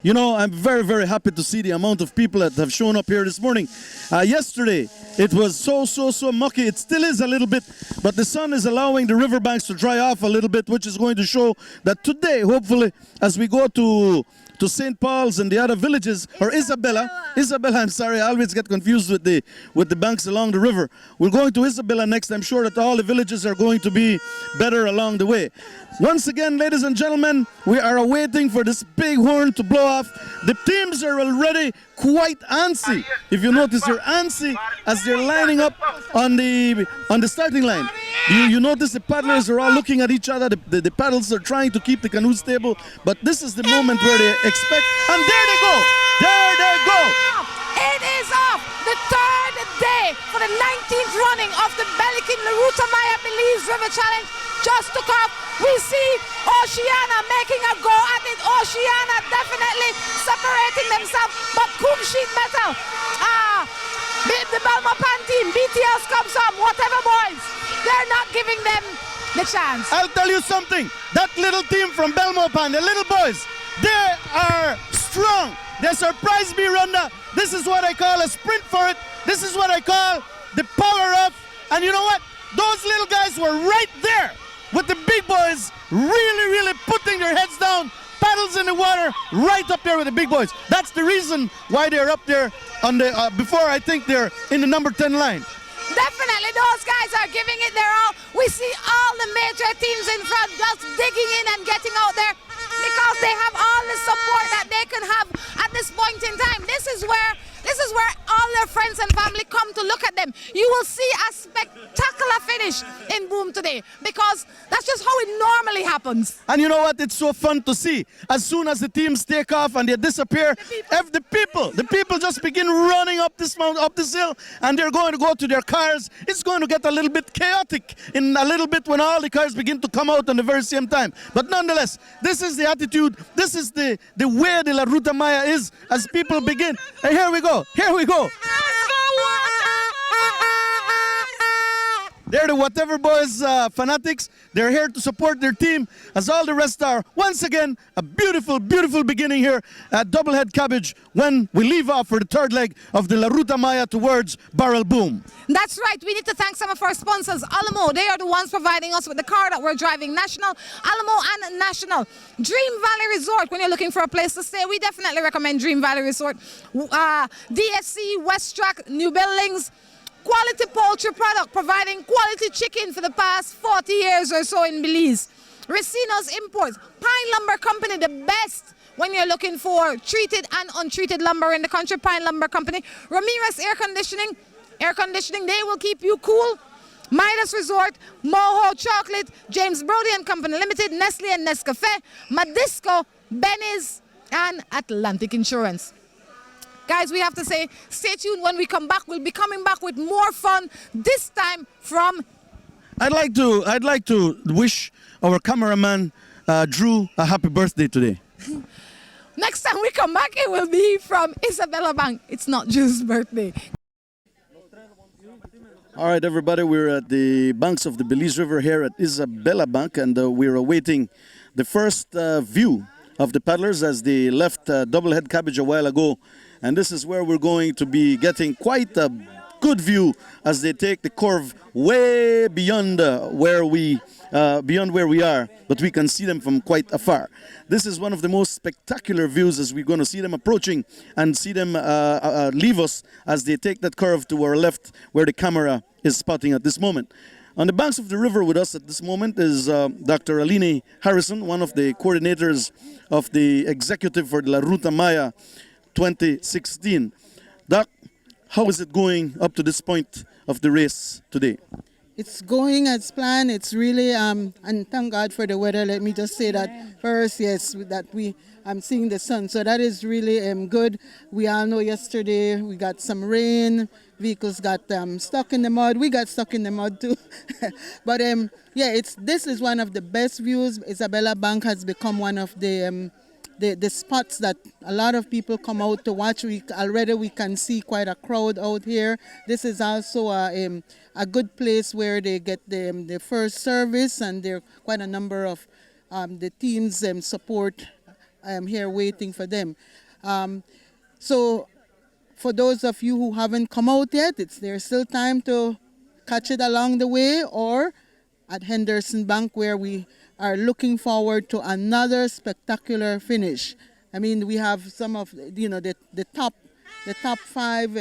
You know, I'm very, very happy to see the amount of people that have shown up here this morning. Yesterday, it was so mucky. It still is a little bit, but the sun is allowing the riverbanks to dry off a little bit, which is going to show that today, hopefully, as we go to St. Paul's and the other villages, or Isabella, I'm sorry, I always get confused with the banks along the river. We're going to Isabella next. I'm sure that all the villages are going to be better along the way. Once again, ladies and gentlemen, we are awaiting for this big horn to blow off. The teams are already quite antsy. If you notice, they're antsy as they're lining up on the starting line. You notice the paddlers are all looking at each other. The paddles are trying to keep the canoe stable, but this is the moment where they expect, and there they go! There they go! It is off! The third day for the 19th running of the Ruta Maya Belize River Challenge just took off. We see Oceana making a go at it. Oceana definitely separating themselves, but Coom Sheet Metal, the Belmopan team, BTS comes on, whatever boys, they're not giving them the chance. I'll tell you something, that little team from Belmopan, the little boys, they are strong. They surprised me, Rhonda. This is what I call a sprint for it. This is what I call the power up. And you know what? Those little guys were right there with the big boys, really putting their heads down, paddles in the water, right up there with the big boys. That's the reason why they're up there on the before I think they're in the number 10 line. Definitely, those guys are giving it their all. We see all the major teams in front just digging in and getting out there because they have all the support that they can have at this point in time. This is where all their friends and family come to look at them. You will see a spectacular finish in Boom today because that's just how it normally happens. And you know what? It's so fun to see. As soon as the teams take off and they disappear, the people just begin running up this mountain, up this hill, and they're going to go to their cars. It's going to get a little bit chaotic in a little bit when all the cars begin to come out at the very same time. But nonetheless, this is the attitude. This is the way the La Ruta Maya is as people begin. And here we go. Here we go. They're the Whatever Boys fanatics. They're here to support their team as all the rest are. Once again, a beautiful beginning here at Doublehead Cabbage when we leave off for the third leg of the La Ruta Maya towards Barrel Boom. That's right. We need to thank some of our sponsors. Alamo, they are the ones providing us with the car that we're driving. National, Alamo and National. Dream Valley Resort, when you're looking for a place to stay, we definitely recommend Dream Valley Resort. DSC, West Track, New Buildings. Quality poultry product, providing quality chicken for the past 40 years or so in Belize. Racino's Imports, Pine Lumber Company, the best when you're looking for treated and untreated lumber in the country. Pine Lumber Company. Ramirez Air Conditioning, they will keep you cool. Midas Resort, Moho Chocolate, James Brody and Company Limited, Nestle and Nescafe, Madisco, Benny's, and Atlantic Insurance. Guys, we have to say, stay tuned. When we come back, we'll be coming back with more fun, this time from... I'd like to wish our cameraman, Drew, a happy birthday today. Next time we come back, it will be from Isabella Bank. It's not Drew's birthday. All right, everybody, we're at the banks of the Belize River here at Isabella Bank, and we're awaiting the first view of the paddlers as they left Doublehead Cabbage a while ago. And this is where we're going to be getting quite a good view as they take the curve way beyond where we are, but we can see them from quite afar. This is one of the most spectacular views as we're going to see them approaching and see them leave us as they take that curve to our left where the camera is spotting at this moment. On the banks of the river with us at this moment is Dr. Aline Harrison, one of the coordinators of the executive for the La Ruta Maya 2016. Doc, how is it going up to this point of the race today? It's going as planned. It's really, and thank God for the weather. Let me just say that first, yes, that I'm seeing the sun. So that is really good. We all know yesterday we got some rain. Vehicles got stuck in the mud. We got stuck in the mud too. But yeah, this is one of the best views. Isabella Bank has become one of the spots that a lot of people come out to watch. Already we can see quite a crowd out here. This is also a good place where they get the first service, and there are quite a number of the teams support here waiting for them. So for those of you who haven't come out yet, there's still time to catch it along the way, or at Henderson Bank, where we are looking forward to another spectacular finish. I mean, we have some of the top five,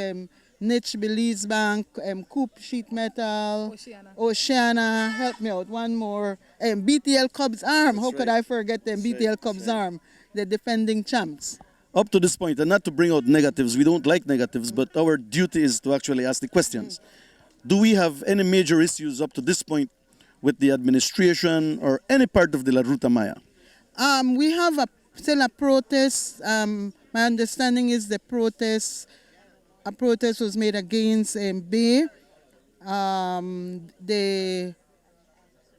Niche, Belize Bank, Coop Sheet Metal, Oceana, help me out, one more, BTL Cubs Arm. How could I forget them? BTL Cubs Arm, the defending champs. Up to this point, and not to bring out negatives, we don't like negatives, but our duty is to actually ask the questions. Do we have any major issues up to this point with the administration or any part of the La Ruta Maya? We have still a protest. My understanding is a protest was made against Bay. The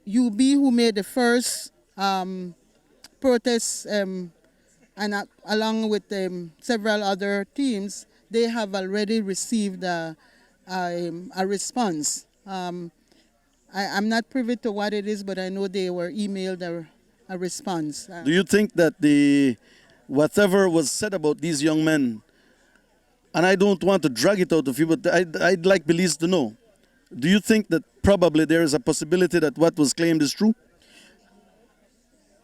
UB who made the first protest, and along with several other teams, they have already received a response. I'm not privy to what it is, but I know they were emailed a response. Do you think that whatever was said about these young men, and I don't want to drag it out of you, but I'd like Belize to know, do you think that probably there is a possibility that what was claimed is true?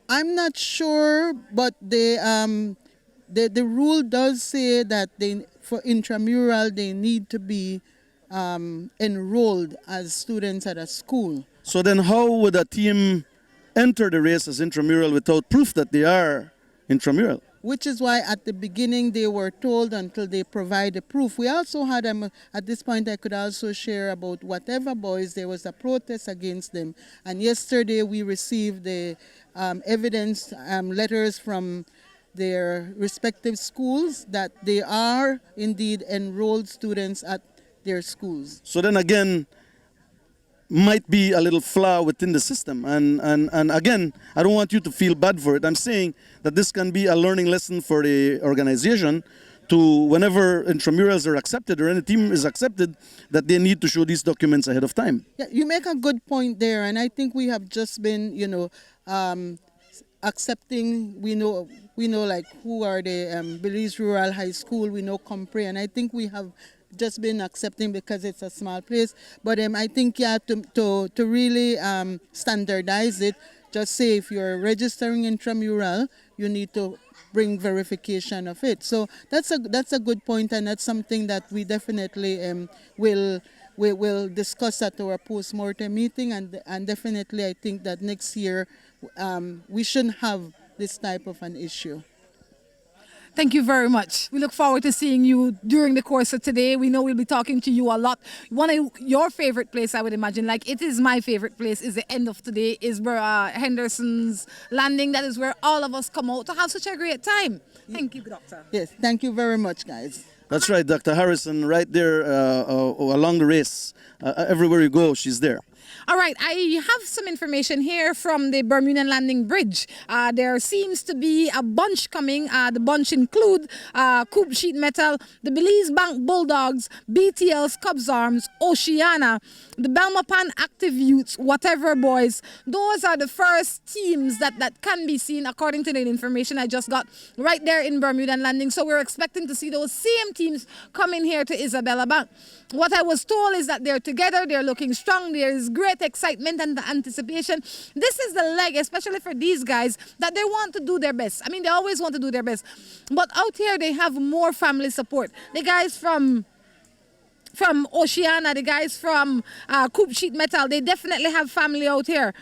I'm not sure, but the rule does say that for intramural they need to be enrolled as students at a school. So then how would a team enter the race as intramural without proof that they are intramural? Which is why at the beginning they were told until they provide the proof. We also had, at this point I could also share about whatever boys, there was a protest against them. And yesterday we received the evidence letters from their respective schools that they are indeed enrolled students at their schools. So then again, might be a little flaw within the system. And again, I don't want you to feel bad for it. I'm saying that this can be a learning lesson for the organization to, whenever intramurals are accepted or any team is accepted, that they need to show these documents ahead of time. Yeah, you make a good point there, and I think we have just been, accepting. We know like who are the Belize Rural High School. We know Compre, and I think we have just been accepting because it's a small place. But I think to really standardize it, just say if you're registering intramural, you need to bring verification of it. So that's a good point, and that's something that we definitely will discuss at our post-mortem meeting, and definitely I think that next year we shouldn't have this type of an issue. Thank you very much. We look forward to seeing you during the course of today. We know we'll be talking to you a lot. One of your favorite place, I would imagine, like it is my favorite place, is the end of today, is Henderson's Landing. That is where all of us come out to have such a great time. Thank you, Doctor. Yes, thank you very much, guys. That's right, Dr. Harrison, right there along the race. Everywhere you go, she's there. All right, I have some information here from the Bermudan Landing Bridge. There seems to be a bunch coming. The bunch include Coop Sheet Metal, the Belize Bank Bulldogs, BTL's Cubs Arms, Oceana, the Belmopan Active Youths, Whatever Boys. Those are the first teams that can be seen according to the information I just got right there in Bermudan Landing. So we're expecting to see those same teams coming here to Isabella Bank. What I was told is that they're together, they're looking strong, there is great excitement and anticipation. This is the leg, especially for these guys, that they want to do their best. I mean, they always want to do their best. But out here, they have more family support. The guys from Oceana, the guys from Coop Sheet Metal, they definitely have family out here.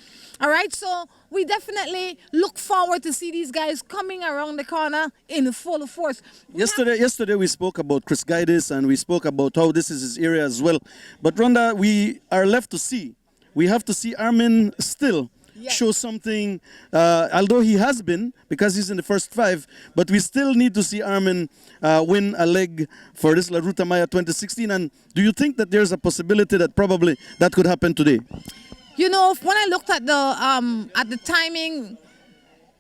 All right, so we definitely look forward to see these guys coming around the corner in full force. Yesterday we spoke about Chris Guidis, and we spoke about how this is his area as well. But Rhonda, we are left to see. We have to see Armin still show something, although he has been, because he's in the first five, but we still need to see Armin win a leg for this La Ruta Maya 2016. And do you think that there's a possibility that probably that could happen today? You know, when I looked at the timing,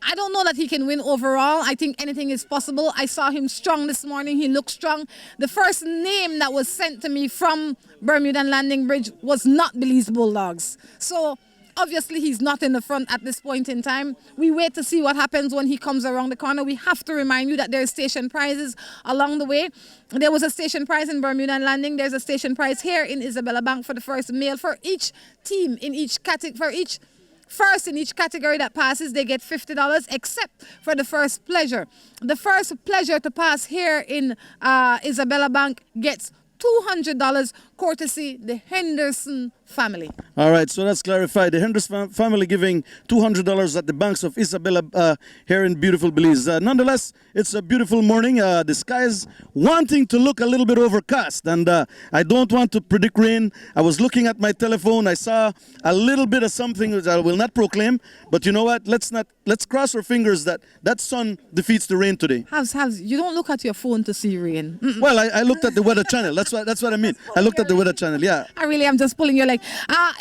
I don't know that he can win overall. I think anything is possible. I saw him strong this morning. He looked strong. The first name that was sent to me from Bermudan Landing Bridge was not Belize Bulldogs. So Obviously, he's not in the front at this point in time. We wait to see what happens when he comes around the corner. We have to remind you that there are station prizes along the way. There was a station prize in Bermuda and Landing. There's a station prize here in Isabella Bank for the first male. For each team in each category, for each first in each category that passes, they get $50, except for the first pleasure. The first pleasure to pass here in Isabella Bank gets $200, courtesy the Henderson family. All right, so that's clarified. The Henderson family giving $200 at the banks of Isabella here in beautiful Belize. Nonetheless, it's a beautiful morning. The sky is wanting to look a little bit overcast, and I don't want to predict rain. I was looking at my telephone. I saw a little bit of something which I will not proclaim, but you know what? Let's cross our fingers that that sun defeats the rain today. Habs, you don't look at your phone to see rain. Well, I looked at the weather channel. That's what I mean. I looked at the weather channel. Yeah. I really am just pulling your leg.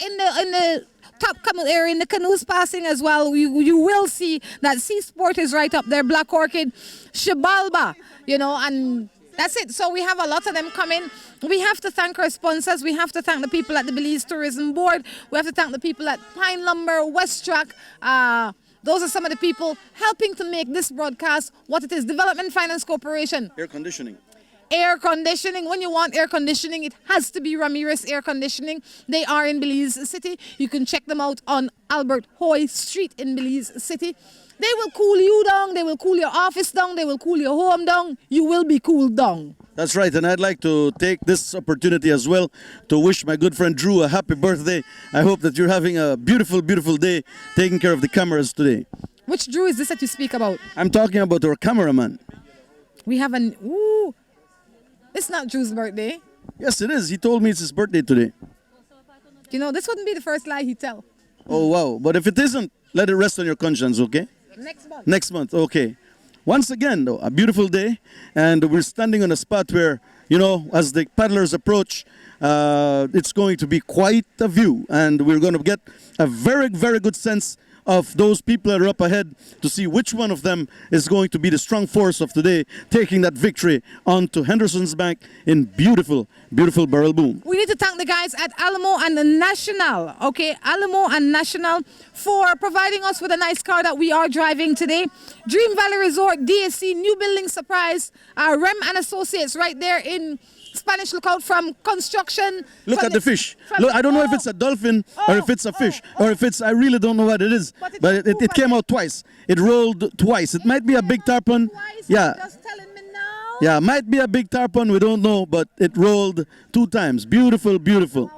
In the top area, in the canoes passing as well, you will see that Sea Sport is right up there. Black Orchid, Shibalba, and that's it. So we have a lot of them coming. We have to thank our sponsors. We have to thank the people at the Belize Tourism Board. We have to thank the people at Pine Lumber, West Track. Those are some of the people helping to make this broadcast what it is. Development Finance Corporation. Air conditioning. Air conditioning. When you want air conditioning, it has to be Ramirez Air Conditioning. They are in Belize City. You can check them out on Albert Hoy Street in Belize City. They will cool you down. They will cool your office down. They will cool your home down. You will be cooled down. That's right, and I'd like to take this opportunity as well to wish my good friend Drew a happy birthday. I hope that you're having a beautiful, beautiful day taking care of the cameras today. Which Drew is this that you speak about? I'm talking about our cameraman. We have an... Ooh. It's not Drew's birthday. Yes, it is. He told me it's his birthday today. This wouldn't be the first lie he'd tell. Oh, wow. But if it isn't, let it rest on your conscience, okay? Next month. Next month, okay. Once again, though, a beautiful day, and we're standing on a spot where, as the paddlers approach, it's going to be quite a view, and we're going to get a very, very good sense of those people that are up ahead to see which one of them is going to be the strong force of today, taking that victory onto Henderson's Bank in beautiful, beautiful Barrel Boom. We need to thank the guys at Alamo and the National, okay? Alamo and National for providing us with a nice car that we are driving today. Dream Valley Resort, DSC, new building surprise, Rem and Associates right there in Spanish Lookout from construction. Look at the fish. Look, I don't know if it's a dolphin or if it's a fish or if it's, I really don't know what it is. But it came out twice. It rolled twice. It might be a big tarpon. Yeah. Just telling me now. Yeah, might be a big tarpon. We don't know, but it rolled 2 times. Beautiful, beautiful.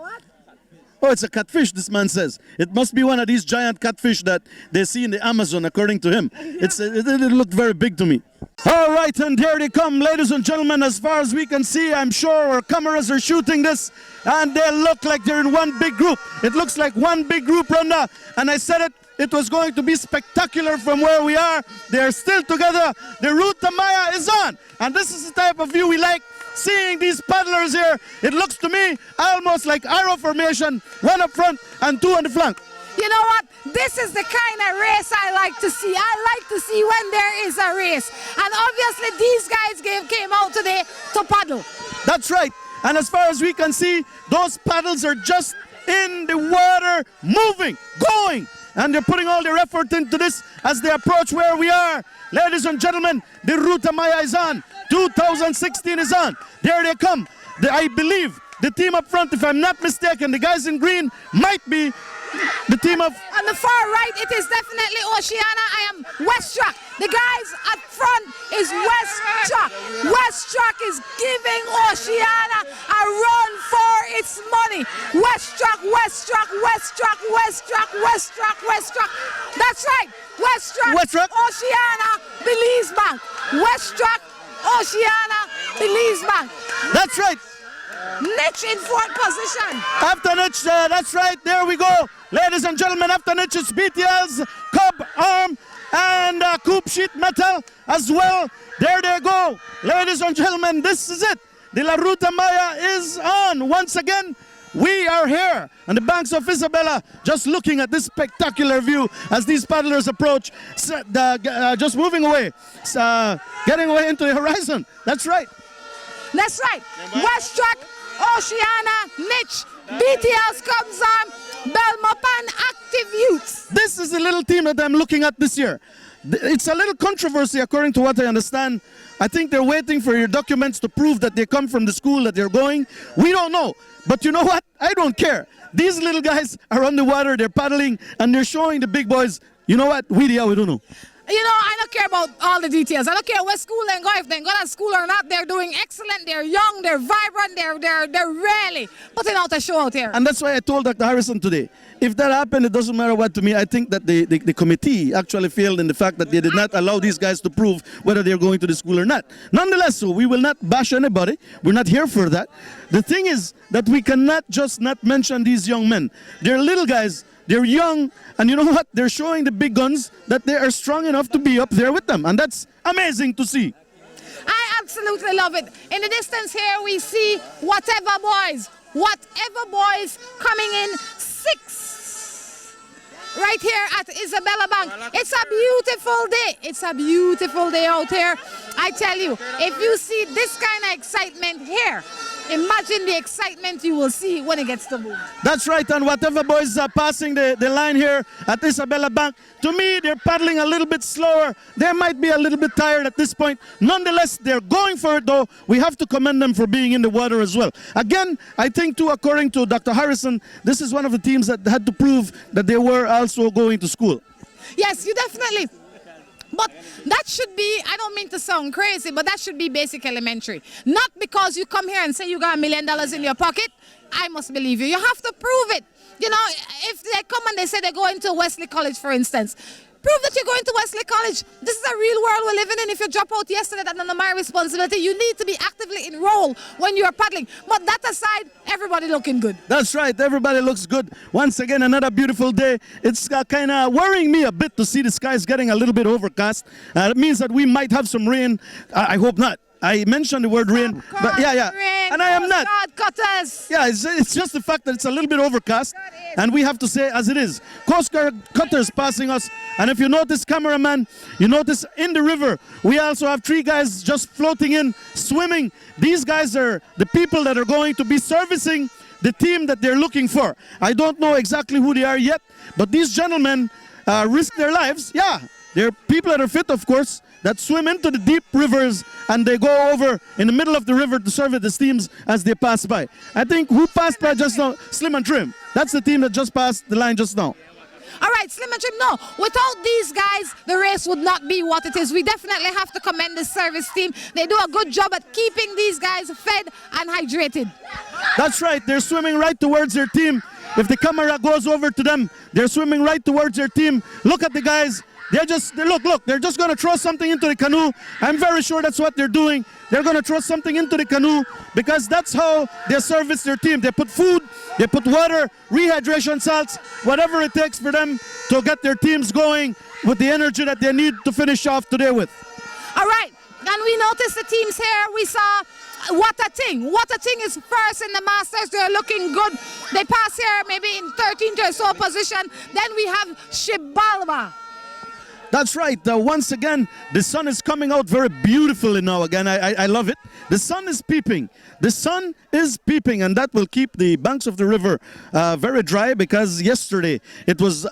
Oh, it's a catfish, this man says. It must be one of these giant catfish that they see in the Amazon, according to him. It looked very big to me. All right, and here they come, ladies and gentlemen. As far as we can see, I'm sure our cameras are shooting this, and they look like they're in one big group. It looks like one big group, Rhonda. And I said it was going to be spectacular from where we are. They're still together. The Ruta Maya is on. And this is the type of view we like. Seeing these paddlers here, it looks to me almost like arrow formation, 1 up front and 2 on the flank. You know what? This is the kind of race I like to see. I like to see when there is a race. And obviously these guys came out today to paddle. That's right. And as far as we can see, those paddles are just in the water, moving, going. And they're putting all their effort into this as they approach where we are. Ladies and gentlemen, the Ruta Maya is on. 2016 is on. There they come. I believe the team up front, if I'm not mistaken, the guys in green might be the team of... On the far right, it is definitely Oceana. I am West Track. The guys up front is West Track. West Track is giving Oceana a run for its money. West Track, West Track, West Track, West Track, West Track, West Track. That's right. West Track, Oceana, Belize Bank. West Track, Oceana, Belize Bank. That's right. Niche in 4th position. After Niche, that's right, there we go. Ladies and gentlemen, after Niche is BTL's Cub Arm and Coupe Sheet Metal as well. There they go. Ladies and gentlemen, this is it. The La Ruta Maya is on. Once again, we are here on the banks of Isabella, just looking at this spectacular view as these paddlers approach, just moving away, getting away into the horizon. That's right. That's right. West Track, Oceana, Niche, BTS comes on, Belmopan, Active. active youths. This is the little team that I'm looking at this year. It's a little controversy according to what I understand. I think they're waiting for your documents to prove that they come from the school that they're going. We don't know. But you know what? I don't care. These little guys are on the water, they're paddling, and they're showing the big boys, you know what? We don't know. You know, I don't care about all the details. I don't care what school they go, if they go to school or not. They're doing excellent. They're young. They're vibrant. They're really putting out a show out here. And that's why I told Dr. Harrison today, if that happened, it doesn't matter what to me. I think that the committee actually failed in the fact that they did not allow these guys to prove whether they're going to the school or not. Nonetheless, so we will not bash anybody. We're not here for that. The thing is that we cannot just not mention these young men. They're little guys. They're young, and you know what? They're showing the big guns that they are strong enough to be up there with them, and that's amazing to see. I absolutely love it. In the distance here, we see whatever boys coming in 6 right here at Isabella Bank. It's a beautiful day. It's a beautiful day out here. I tell you, if you see this kind of excitement here, imagine the excitement you will see when it gets to move. That's right, and whatever boys are passing the line here at Isabella Bank, to me, they're paddling a little bit slower. They might be a little bit tired at this point. Nonetheless, they're going for it, though. We have to commend them for being in the water as well. Again, I think, too, according to Dr. Harrison, this is one of the teams that had to prove that they were also going to school. Yes, you definitely. But that should be, I don't mean to sound crazy, but that should be basic elementary. Not because you come here and say you got $1 million in your pocket, I must believe you. You have to prove it. You know, if they come and they say they're going to Wesley College, for instance, prove that you're going to Wesley College. This is a real world we're living in. If you drop out yesterday, that's not my responsibility. You need to be actively enrolled when you're paddling. But that aside, everybody looking good. That's right. Everybody looks good. Once again, another beautiful day. It's kind of worrying me a bit to see the skies getting a little bit overcast. It means that we might have some rain. I hope not. I mentioned the word rain, but yeah, rain, and I am not. God cutters. Yeah, it's just the fact that it's a little bit overcast, and we have to say as it is. Coast Guard cutters passing us, and if you notice, cameraman, you notice in the river, we also have 3 guys just floating in, swimming. These guys are the people that are going to be servicing the team that they're looking for. I don't know exactly who they are yet, but these gentlemen risk their lives. Yeah, they're people that are fit, of course, that swim into the deep rivers and they go over in the middle of the river to serve the teams as they pass by. I think who passed by just now? Slim and Trim. That's the team that just passed the line just now. All right, Slim and Trim, no. Without these guys, the race would not be what it is. We definitely have to commend the service team. They do a good job at keeping these guys fed and hydrated. That's right. They're swimming right towards their team. If the camera goes over to them, they're swimming right towards their team. Look at the guys. Look, they're just going to throw something into the canoe. I'm very sure that's what they're doing. They're going to throw something into the canoe because that's how they service their team. They put food, they put water, rehydration salts, whatever it takes for them to get their teams going with the energy that they need to finish off today with. All right, and we noticed the teams here. We saw What a Thing. What a Thing is first in the Masters. They're looking good. They pass here maybe in 13th or so position. Then we have Shibalba. That's right. Once again, the sun is coming out very beautifully now again. I love it. The sun is peeping. The sun is peeping, and that will keep the banks of the river very dry because yesterday it was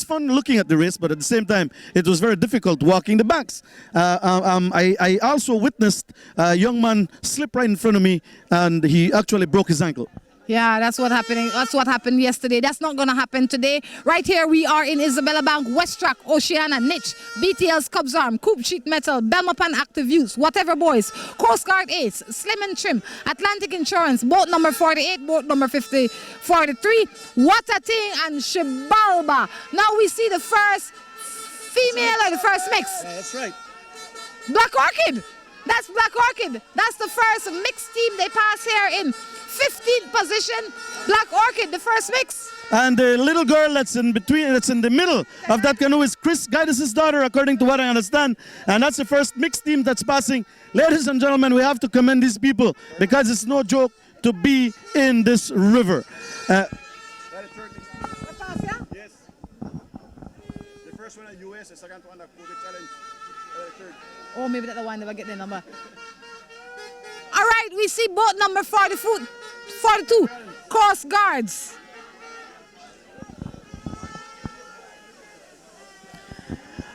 fun looking at the race, but at the same time, it was very difficult walking the banks. I also witnessed a young man slip right in front of me, and he actually broke his ankle. Yeah, that's what happened yesterday. That's not going to happen today. Right here we are in Isabella Bank, West Track, Oceana, Niche, BTL's Cubs Arm, Coop Sheet Metal, Belmopan Active Use, Whatever Boys, Coast Guard Ace, Slim and Trim, Atlantic Insurance, boat number 48, boat number 43, What a Thing, and Shibalba. Now we see the first female or the first mix. That's right. Black Orchid. That's Black Orchid. That's the first mixed team. They pass here in 15th position. Black Orchid, the first mix. And the little girl that's in between, that's in the middle of that canoe is Chris Guidus' daughter, according to what I understand. And that's the first mixed team that's passing. Ladies and gentlemen, we have to commend these people because it's no joke to be in this river. Yes. The first one in US, the second one, the COVID challenge. Third. Oh, maybe that's the one never get the number. All right, we see boat number 42, Coast Guards.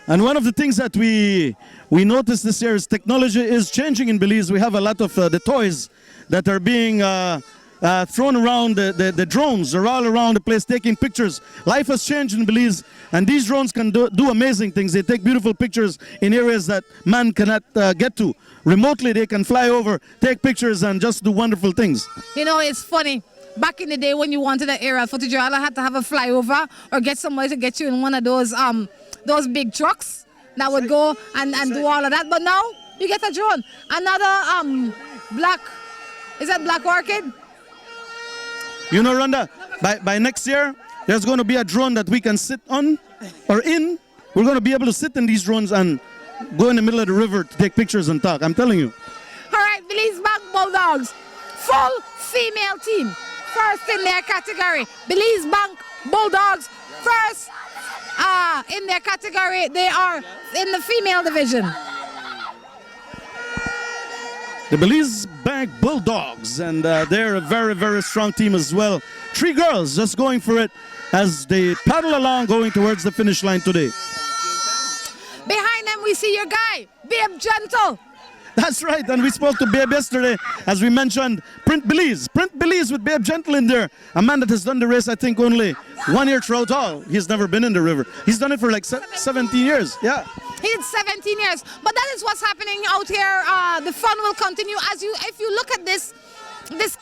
And one of the things that we noticed this year is technology is changing in Belize. We have a lot of the toys that are being thrown around, the drones are all around the place taking pictures. Life has changed in Belize, and these drones can do amazing things. They take beautiful pictures in areas that man cannot get to. Remotely, they can fly over, take pictures, and just do wonderful things. You know, it's funny. Back in the day when you wanted an aerial footage, you either had to have a flyover or get somebody to get you in one of those big trucks that would go and do all of that. But now you get a drone. Another black orchid? You know, Rhonda, by next year, there's going to be a drone that we can sit on or in. We're going to be able to sit in these drones and go in the middle of the river to take pictures and talk. I'm telling you. All right, Belize Bank Bulldogs, full female team. First in their category. Belize Bank Bulldogs, first in their category. They are in the female division. The Belize Bank Bulldogs, and they're a very, very strong team as well. 3 girls just going for it as they paddle along going towards the finish line today. Behind them we see your guy, Babe Gentle. That's right, and we spoke to Babe yesterday, as we mentioned, Print Belize with Babe Gentle in there. A man that has done the race, I think, only 1 year throughout all. He's never been in the river. He's done it for like 17 years, yeah. He did 17 years, but that is what's happening out here. The fun will continue. If you look at this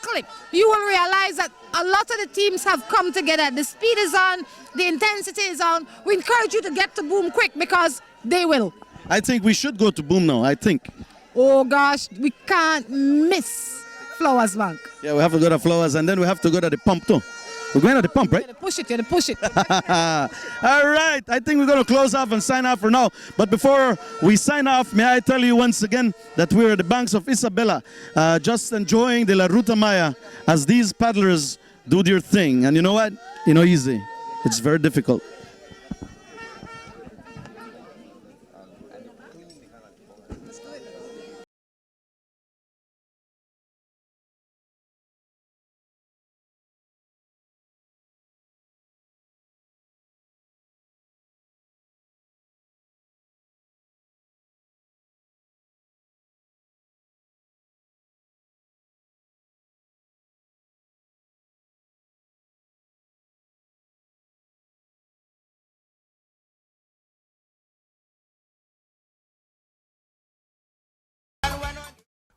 clip, you will realize that a lot of the teams have come together. The speed is on, the intensity is on. We encourage you to get to Boom quick because they will. I think we should go to Boom now, I think. Oh gosh, we can't miss Flowers Bank. Yeah, we have to go to Flowers, and then we have to go to the pump too. We're going to the pump, right? You gotta push it. All right, I think we're going to close off and sign off for now. But before we sign off, may I tell you once again that we're at the banks of Isabella, just enjoying the La Ruta Maya as these paddlers do their thing. And you know what? You know, easy. It's very difficult.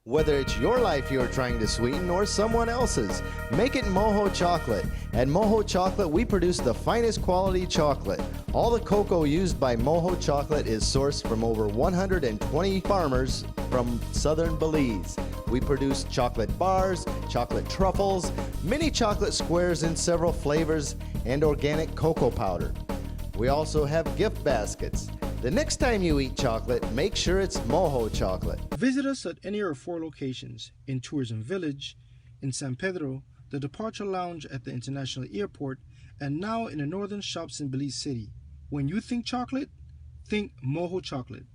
Whether it's your life you're trying to sweeten or someone else's, make it Moho Chocolate. At Moho Chocolate, we produce the finest quality chocolate. All the cocoa used by Moho Chocolate is sourced from over 120 farmers from southern Belize. We produce chocolate bars, chocolate truffles, mini chocolate squares in several flavors, and organic cocoa powder. We also have gift baskets. The next time you eat chocolate, make sure it's Moho Chocolate. Visit us at any of our 4 locations in Tourism Village, in San Pedro, the Departure Lounge at the International Airport, and now in the northern shops in Belize City. When you think chocolate, think Moho Chocolate.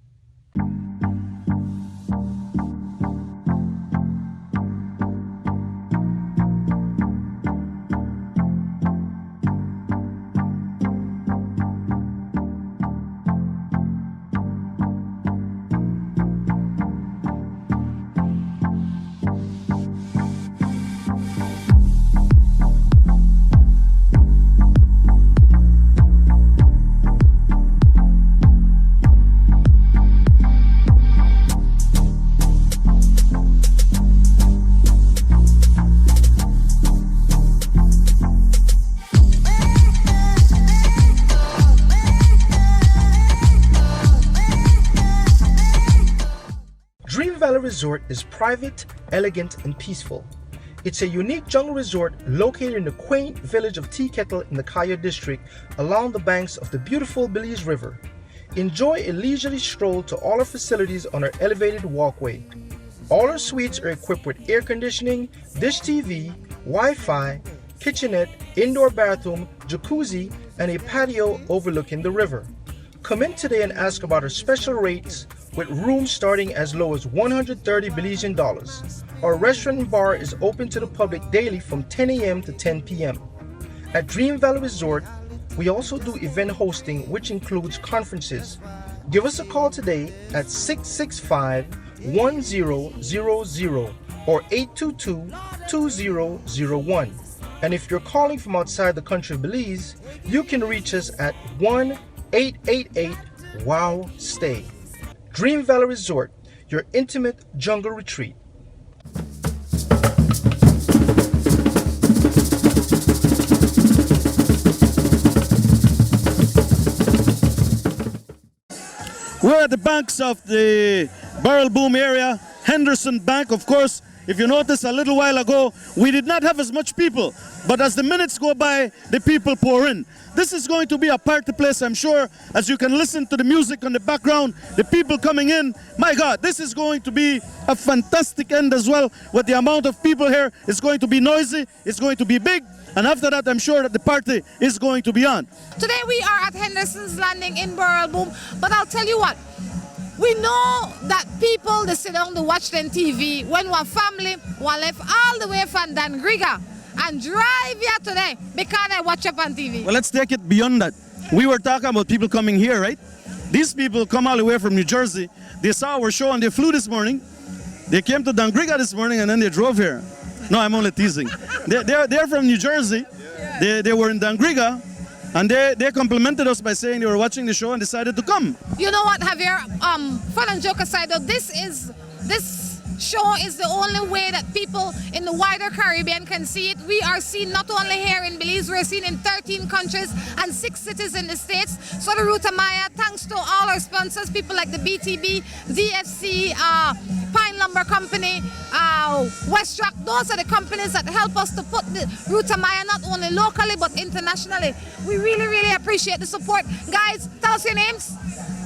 Resort is private, elegant, and peaceful. It's a unique jungle resort located in the quaint village of Tea Kettle in the Kaya district along the banks of the beautiful Belize River. Enjoy a leisurely stroll to all our facilities on our elevated walkway. All our suites are equipped with air conditioning, dish TV, Wi-Fi, kitchenette, indoor bathroom, jacuzzi, and a patio overlooking the river. Come in today and ask about our special rates with rooms starting as low as 130 Belizean dollars. Our restaurant and bar is open to the public daily from 10 a.m. to 10 p.m. At Dream Valley Resort, we also do event hosting, which includes conferences, Give us a call today at 665-1000 or 822-2001. And if you're calling from outside the country of Belize, you can reach us at 1-888-WOW-STAY. Dream Valley Resort, your intimate jungle retreat. We're at the banks of the Barrel Boom area, Henderson Bank. Of course, if you notice, a little while ago, we did not have as much people. But as the minutes go by, the people pour in. This is going to be a party place, I'm sure, as you can listen to the music on the background, the people coming in. My God, this is going to be a fantastic end as well. With the amount of people here, it's going to be noisy, it's going to be big. And after that, I'm sure that the party is going to be on. Today we are at Henderson's Landing in Barrel Boom, but I'll tell you what, we know that people, they sit down to watch them TV when one family will left all the way from Dangriga and drive here today because they watch up on TV. Well, let's take it beyond that. We were talking about people coming here, right? These people come all the way from New Jersey. They saw our show and they flew this morning. They came to Dangriga this morning and then they drove here. No, I'm only teasing. They're from New Jersey. They were in Dangriga, and they complimented us by saying they were watching the show and decided to come. You know what, Javier? Fun and joke aside, though, this show is the only way that people in the wider Caribbean can see it. We are seen not only here in Belize, we're seen in 13 countries and 6 cities in the States. So the Ruta Maya, thanks to all our sponsors, people like the BTB, DFC, Pine Lumber Company, Westrock, those are the companies that help us to put the Ruta Maya not only locally but internationally. We really, really appreciate the support. Guys, tell us your names.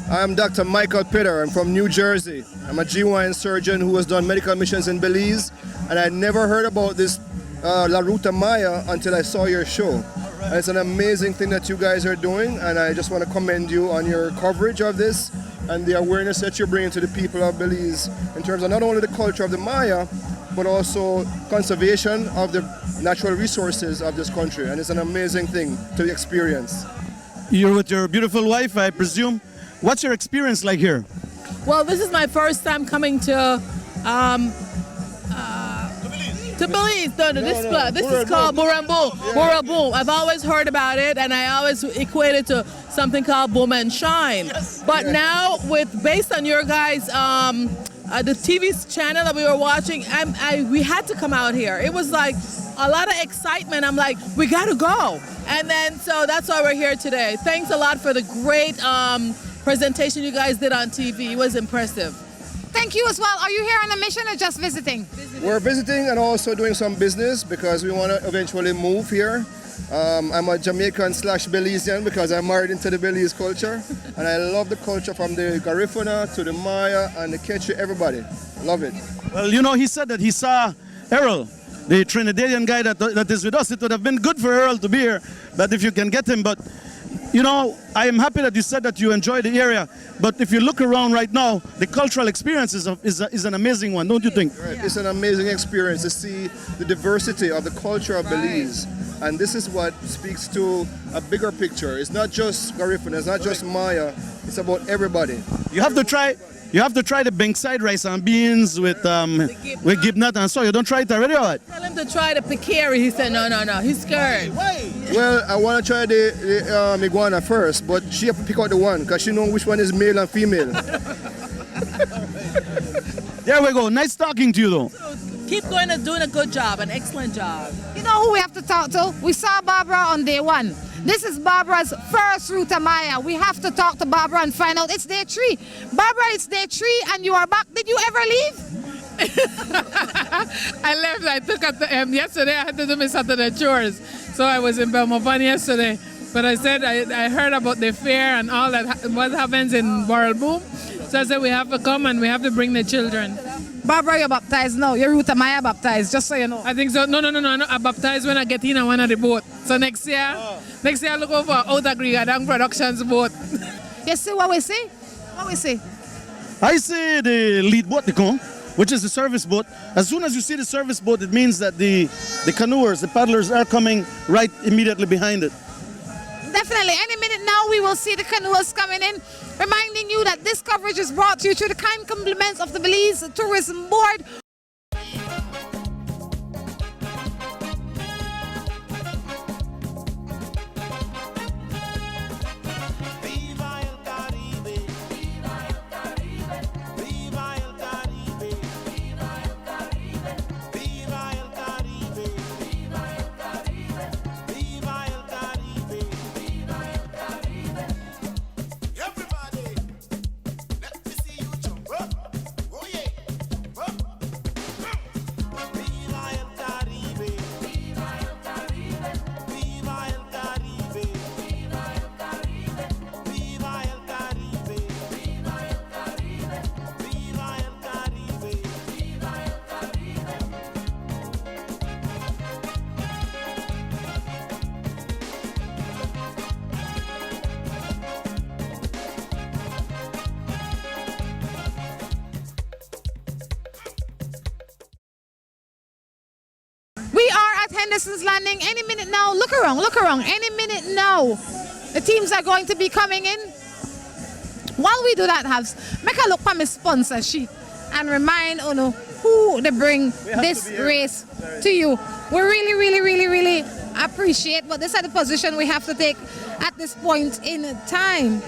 I'm Dr. Michael Pitter. I'm from New Jersey. I'm a GYN surgeon who has done medical missions in Belize, and I never heard about this La Ruta Maya until I saw your show. And it's an amazing thing that you guys are doing, and I just want to commend you on your coverage of this and the awareness that you're bringing to the people of Belize in terms of not only the culture of the Maya, but also conservation of the natural resources of this country. And it's an amazing thing to experience. You're with your beautiful wife, I presume. What's your experience like here? Well, this is my first time coming to Belize. This is called Boom. Boom. I've always heard about it, and I always equate it to something called Boom and Shine. But now, based on your guys, the TV channel that we were watching, we had to come out here. It was like a lot of excitement. I'm like, we got to go. And then, so that's why we're here today. Thanks a lot for the great presentation you guys did on TV. It was impressive. Thank you as well. Are you here on a mission or just visiting? We're visiting and also doing some business because we want to eventually move here. I'm a Jamaican / Belizean because I'm married into the Belize culture, and I love the culture from the Garifuna to the Maya and the Quechua, everybody. Love it. Well, you know, he said that he saw Errol, the Trinidadian guy that is with us. It would have been good for Errol to be here, but if you can get him. But, you know, I am happy that you said that you enjoy the area. But if you look around right now, the cultural experience is an amazing one, don't you think? Right. It's an amazing experience to see the diversity of the culture of Belize. And this is what speaks to a bigger picture. It's not just Garifuna, it's not just Maya, it's about everybody. You have to try the bankside rice and beans with gibnut and so. You don't try it already, or what? Tell him to try the peccary. He said no. He's scared. Well, I want to try the iguana first, but she have to pick out the one because she knows which one is male and female. There we go. Nice talking to you, though. Keep going and doing a good job, an excellent job. You know who we have to talk to? We saw Barbara on day 1. This is Barbara's first Ruta Maya. We have to talk to Barbara and find out it's day 3. Barbara, it's day 3 and you are back. Did you ever leave? I left. I took yesterday. I had to do my Saturday chores, so I was in Belmopan yesterday. But I said I heard about the fair and all that what happens in Barrel Boom. So I said we have to come and we have to bring the children. Barbara, you're baptized now. You're Ruta Maya baptized, just so you know. I think so. No. I baptized when I get in on one of the boat. So next year I look over Outer Grigadang Productions boat. You see what we see? What we see? I see the lead boat, which is the service boat. As soon as you see the service boat, it means that the canoers, the paddlers are coming right immediately behind it. definitely. Any minute now, we will see the canoes coming in. Reminding you that this coverage is brought to you through the kind compliments of the Belize Tourism Board. We are at Henderson's Landing. Any minute now, look around. Any minute now, the teams are going to be coming in. While we do that, make a look for my sponsor sheet and remind Uno who they bring this race to you. We really appreciate, but this is the position we have to take at this point in time.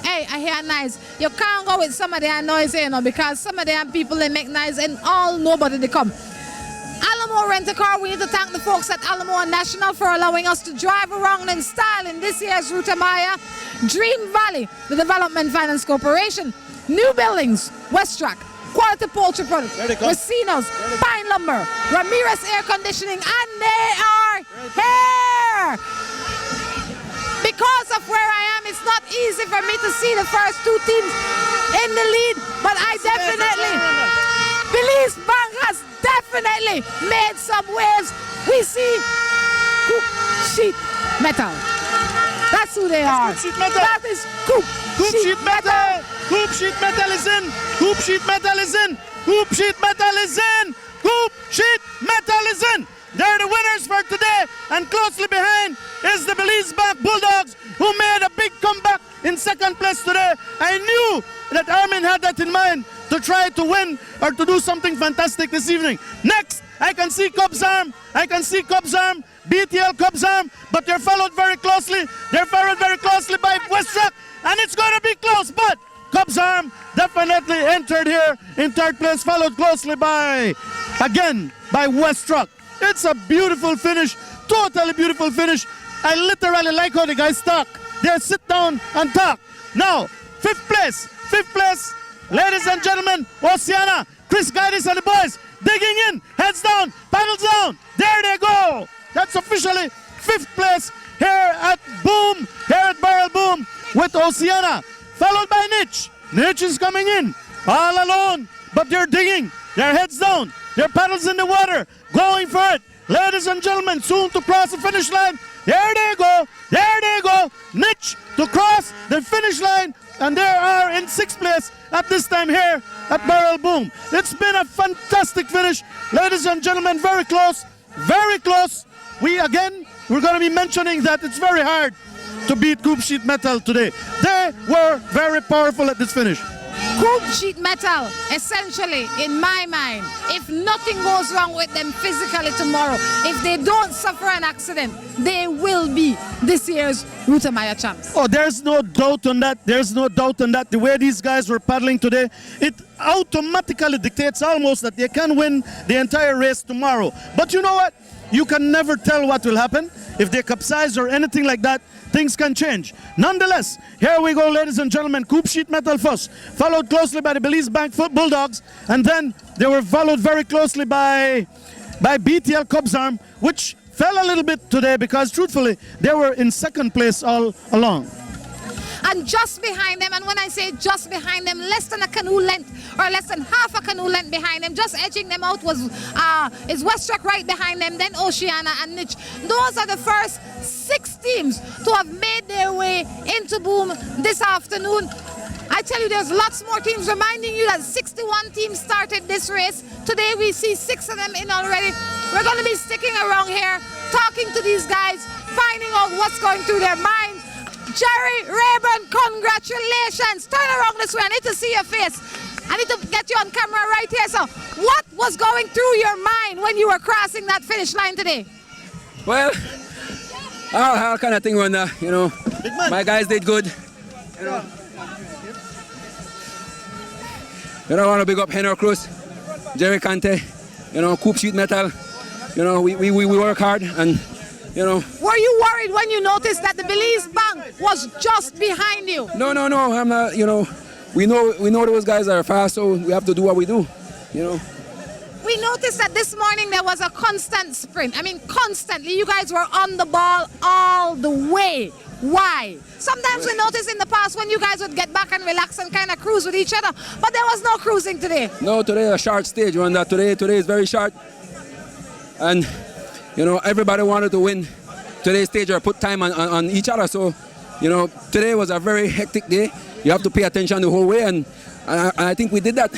Hey, I hear noise. You can't go with some of their noise, you know, because some of them people, they make noise and nobody they come. Alamo Rent-A-Car, we need to thank the folks at Alamo National for allowing us to drive around in style in this year's Ruta Maya. Dream Valley, the Development Finance Corporation. New Buildings, Westrack, Quality Poultry Products, Racinos, Pine Lumber, Ramirez Air Conditioning, and they are here! Because of where I am, it's not easy for me to see the first two teams in the lead, but I definitely, Belize Bank has definitely made some waves. We see Coop Sheet Metal. That's who they are. That is Coop Sheet Metal. Coop Sheet Metal is in. Coop Sheet Metal is in. Coop Sheet Metal is in. Coop Sheet Metal is in. They're the winners for today, and closely behind is the Belize Bank Bulldogs, who made a big comeback in second place today. I knew that Armin had that in mind to try to win or to do something fantastic this evening. Next, I can see Cubs Arm. BTL Cubs Arm, but they're followed very closely. They're followed very closely by Westrack, and it's going to be close, but Cubs Arm definitely entered here in third place, followed closely by Westrack. It's a beautiful finish, totally beautiful finish. I literally like how the guys talk. They sit down and talk. Now, fifth place, ladies and gentlemen, Oceana, Chris Gaidis and the boys digging in, heads down, paddles down. There they go. That's officially fifth place here at Barrel Boom with Oceana, followed by Niche. Niche is coming in all alone, but they're digging, their heads down, their paddles in the water, going for it. Ladies and gentlemen, soon to cross the finish line. There they go. Niche to cross the finish line, and they are in sixth place at this time here at Barrel Boom. It's been a fantastic finish, ladies and gentlemen, very close. We're going to be mentioning that it's very hard to beat Coop Sheet Metal today. They were very powerful at this finish. Coop Sheet Metal, essentially, in my mind, if nothing goes wrong with them physically tomorrow, if they don't suffer an accident, they will be this year's Ruta Maya champs. Oh, there's no doubt on that. The way these guys were paddling today, it automatically dictates almost that they can win the entire race tomorrow. But you know what? You can never tell what will happen. If they capsize or anything like that, things can change. Nonetheless, here we go, ladies and gentlemen. Coop Sheet Metal first, followed closely by the Belize Bank Bulldogs, and then they were followed very closely by BTL Cubs Arm, which fell a little bit today because, truthfully, they were in second place all along. And just behind them, and when I say just behind them, less than a canoe length or less than half a canoe length behind them, just edging them out is Westrack right behind them, then Oceana and Niche. Those are the first 6 teams to have made their way into Boom this afternoon. I tell you, there's lots more teams, reminding you that 61 teams started this race. Today we see 6 of them in already. We're going to be sticking around here, talking to these guys, finding out what's going through their minds. Jerry Rayburn, congratulations. Turn around this way. I need to see your face. I need to get you on camera right here. So, what was going through your mind when you were crossing that finish line today? Well, all kind of thing when you know, my guys did good. You know, I want to big up Henry Cruz, Jerry Cante, you know, Coop Sheet Metal. You know, we work hard and, you know. Were you worried when you noticed that the Belize Bank was just behind you? No, I'm not, you know, we know those guys are fast, so we have to do what we do, you know. We noticed that this morning there was a constant sprint. I mean, constantly, you guys were on the ball all the way. Why? Sometimes we noticed in the past when you guys would get back and relax and kind of cruise with each other, but there was no cruising today. No, today is a short stage. When today is very short, and you know everybody wanted to win today's stage or put time on each other. So, you know, today was a very hectic day. You have to pay attention the whole way, and I think we did that.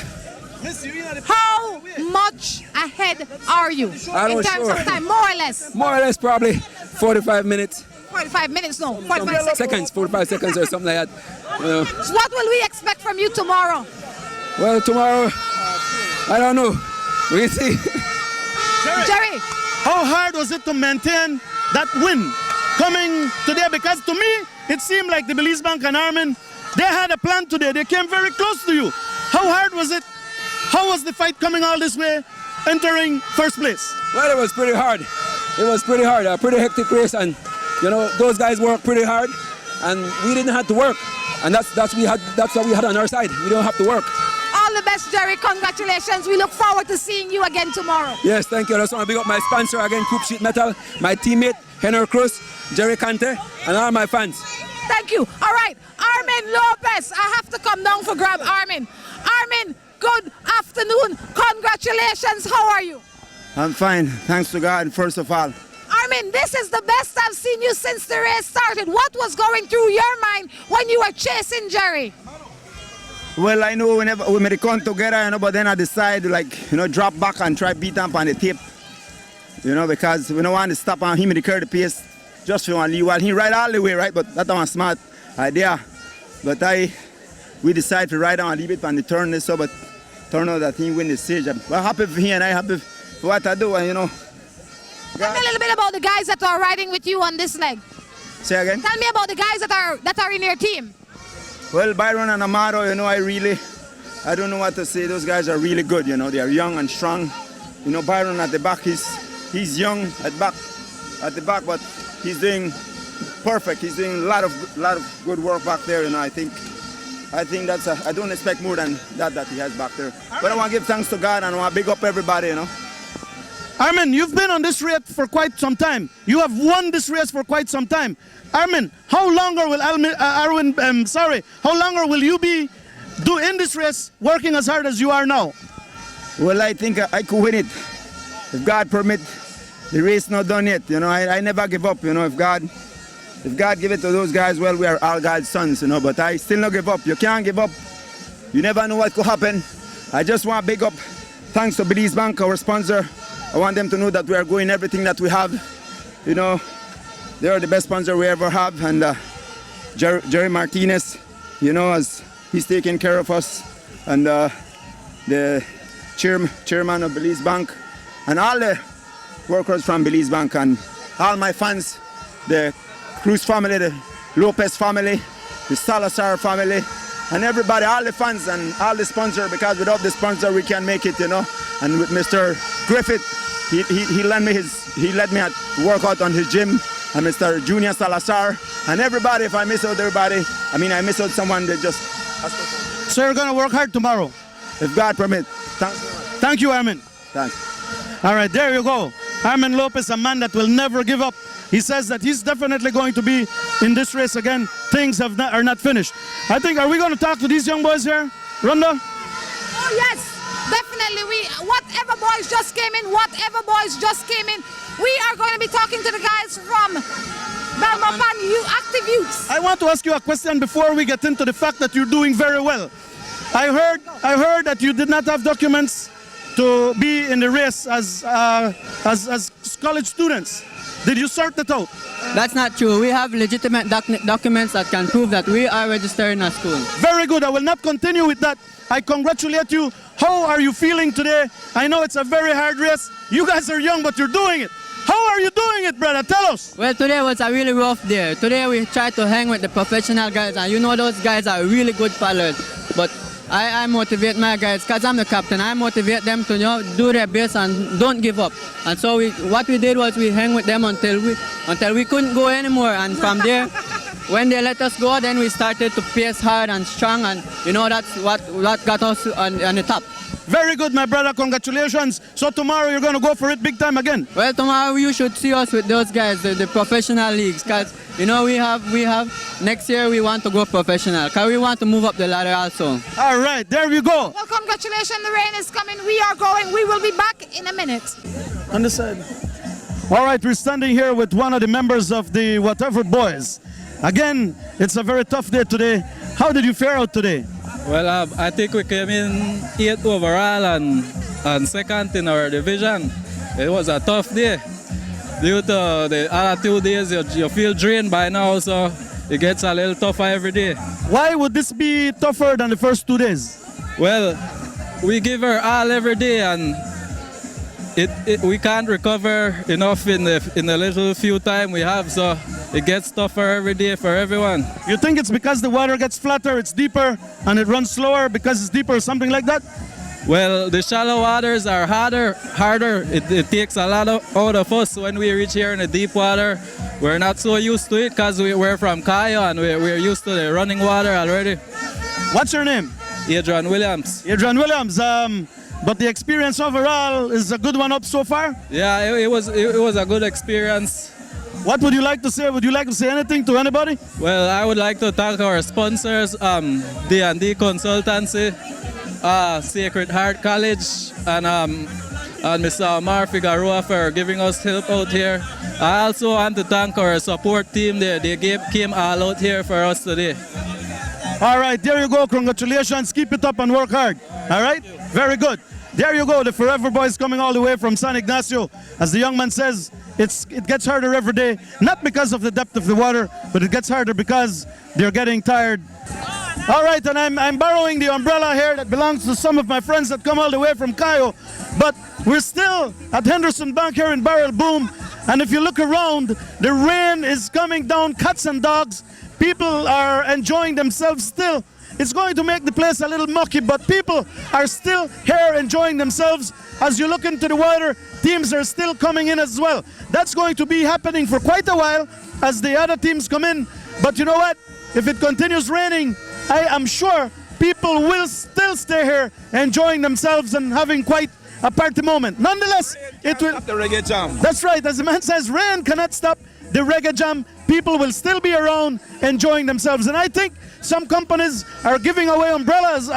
How much ahead are you in terms of time, more or less? More or less, probably 45 minutes. 45 minutes, no, 45 seconds. 45 seconds or something like that. You know. So what will we expect from you tomorrow? Well, tomorrow, I don't know. We'll see. Jerry, how hard was it to maintain that win coming today? Because to me, it seemed like the Belize Bank and Armin, they had a plan today. They came very close to you. How hard was it? How was the fight coming all this way, entering first place? Well, it was pretty hard. It was pretty hard, a pretty hectic race, and you know those guys worked pretty hard, and we didn't have to work, and that's what we had on our side. We don't have to work. All the best, Jerry. Congratulations. We look forward to seeing you again tomorrow. Yes, thank you. I just want to big up my sponsor again, Coop Sheet Metal, my teammate Henry Cruz, Jerry Cante, and all my fans. Thank you. All right, Armin Lopez. I have to come down for grab Armin. Armin, good afternoon. Congratulations. How are you? I'm fine, thanks to God, first of all. Armin, this is the best I've seen you since the race started. What was going through your mind when you were chasing Jerry? Well, I know whenever we made a come together, you know, but then I decided, like, you know, drop back and try beat up on the tip. You know, because we don't want to stop on him to carry the pace just for one lead. Well, he ride all the way, right? But that's a smart idea. But we decided to ride on a little bit on the turn, so, but turn out that he win the stage. I'm happy for him and I'm happy for what I do, and you know. Tell me a little bit about the guys that are riding with you on this leg. Say again? Tell me about the guys that are in your team. Well, Byron and Amado, you know, I don't know what to say. Those guys are really good, you know. They are young and strong. You know, Byron at the back, he's young at the back, but he's doing perfect. He's doing a lot of good work back there, you know. I think that's I don't expect more than that he has back there. But I want to give thanks to God and I want to big up everybody, you know. Armin, you've been on this race for quite some time. You have won this race for quite some time. Armin, how longer will how longer will you be in this race working as hard as you are now? Well, I think I could win it. If God permit, the race not done yet. You know, I never give up, you know. If God give it to those guys, well, we are all God's sons, you know, but I still not give up. You can't give up. You never know what could happen. I just want to big up, thanks to Belize Bank, our sponsor. I want them to know that we are going everything that we have. You know, they are the best sponsor we ever have. And Jerry Martinez, you know, as he's taking care of us. And the chairman of Belize Bank. And all the workers from Belize Bank. And all my fans, the Cruz family, the Lopez family, the Salazar family. And everybody, all the fans and all the sponsors, because without the sponsor we can't make it, you know. And with Mr. Griffith, he let me work out on his gym, and Mr. Junior Salazar, and everybody. If I miss out everybody, I mean I miss out someone that just. So you're gonna work hard tomorrow, if God permit. Thanks. Thank you, Armin. Thanks. All right, there you go. Armin Lopez, a man that will never give up. He says that he's definitely going to be in this race again. Things are not finished. I think, are we going to talk to these young boys here, Rhonda? Oh yes. Definitely, whatever boys just came in, we are going to be talking to the guys from Belmopan Active Youths. I want to ask you a question before we get into the fact that you're doing very well. I heard that you did not have documents to be in the race as college students. Did you sort it out? That's not true. We have legitimate documents that can prove that we are registered in a school. Very good. I will not continue with that. I congratulate you. How are you feeling today? I know it's a very hard race. You guys are young, but you're doing it. How are you doing it, brother? Tell us. Well, today was a really rough day. Today we tried to hang with the professional guys, and you know those guys are really good paddlers. But I motivate my guys, because I'm the captain. I motivate them to do their best and don't give up. And so what we did was we hang with them until we couldn't go anymore. And from there, when they let us go, then we started to pace hard and strong, and that's what got us on the top. Very good, my brother. Congratulations. So tomorrow you're going to go for it big time again? Well, tomorrow you should see us with those guys, the professional leagues, because we have next year we want to go professional, because we want to move up the ladder also. All right, there we go. Well, congratulations. The rain is coming. We are going. We will be back in a minute. On the side. All right, we're standing here with one of the members of the Whatever Boys. Again, it's a very tough day today. How did you fare out today? Well, I think we came in 8th overall and second in our division. It was a tough day. Due to the other 2 days, you feel drained by now, so it gets a little tougher every day. Why would this be tougher than the first 2 days? Well, we give our all every day, and we can't recover enough in the little few time we have, so it gets tougher every day for everyone. You think it's because the water gets flatter, it's deeper, and it runs slower because it's deeper or something like that? Well, the shallow waters are harder. It takes a lot out of us when we reach here in the deep water. We're not so used to it because we're from Cayo and we're used to the running water already. What's your name? Adrian Williams. Adrian Williams. But the experience overall is a good one up so far? Yeah, it was a good experience. What would you like to say? Would you like to say anything to anybody? Well, I would like to thank our sponsors, D&D Consultancy, Sacred Heart College, and Mr. Omar Figueroa for giving us help out here. I also want to thank our support team. They came all out here for us today. All right, there you go. Congratulations. Keep it up and work hard. All right? Very good. There you go. The Forever Boys coming all the way from San Ignacio. As the young man says, it gets harder every day. Not because of the depth of the water, but it gets harder because they're getting tired. All right, and I'm borrowing the umbrella here that belongs to some of my friends that come all the way from Cayo. But we're still at Henderson Bank here in Barrel Boom. And if you look around, the rain is coming down, cats and dogs. People are enjoying themselves still. It's going to make the place a little mucky, but people are still here enjoying themselves. As you look into the water, teams are still coming in as well. That's going to be happening for quite a while as the other teams come in. But you know what? If it continues raining, I am sure people will still stay here enjoying themselves and having quite a party moment. Nonetheless, it will stop the reggae jam. That's right. As the man says, rain cannot stop the reggae jam. People will still be around enjoying themselves. And I think some companies are giving away umbrellas